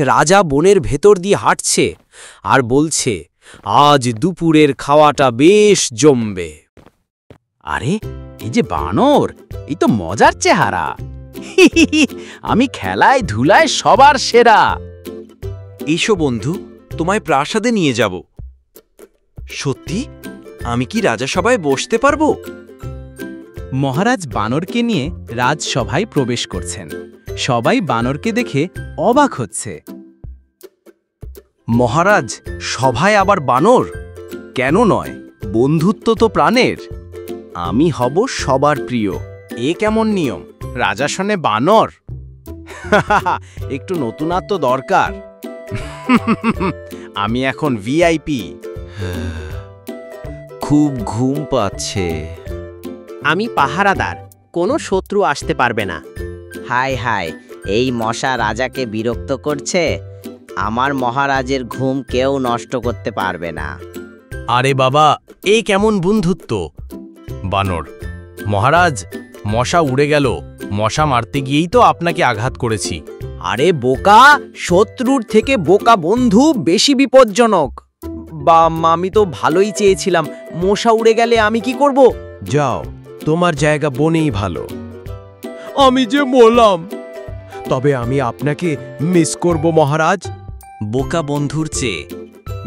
রাজা বনের ভেতর দিয়ে হাঁটছে আর বলছে, আজ দুপুরের খাওয়াটা বেশ জমবে। আরে এই যে বানর, এই তো মজার চেহারা। আমি খেলায় ধুলায় সবার সেরা। এসো বন্ধু, তোমায় প্রাসাদে নিয়ে যাব। সত্যি? আমি কি রাজাসভায় বসতে পারবো? মহারাজ বানরকে নিয়ে রাজসভায় প্রবেশ করছেন। সবাই বানরকে দেখে অবাক হচ্ছে। মহারাজ, সভায় আবার বানর? কেন নয়, বন্ধুত্ব তো প্রাণের। আমি হব সবার প্রিয়। এ কেমন নিয়ম, রাজাসনে বানর? একটু নতুনত্ব দরকার। আমি এখন ভিআইপি। খুব ঘুম পাচ্ছে। আমি পাহারাদার, কোনো শত্রু আসতে পারবে না। হায় হায়, এই মশা রাজাকে বিরক্ত করছে। আমার মহারাজের ঘুম কেউ নষ্ট করতে পারবে না। আরে বাবা, এই কেমন বন্ধুত্ব? বানর, মহারাজ, মশা উড়ে গেল। মশা মারতে গিয়েই তো আপনাকে আঘাত করেছি। আরে বোকা, শত্রুর থেকে বোকা বন্ধু বেশি বিপজ্জনক। বা আমি তো ভালোই চেয়েছিলাম, মশা উড়ে গেলে আমি কি করব? যাও, তোমার জায়গা বনেই ভালো। আমি যে বললাম, তবে আমি আপনাকে মিস করব মহারাজ। বোকা বন্ধুর চেয়ে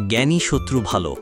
জ্ঞানী শত্রু ভালো।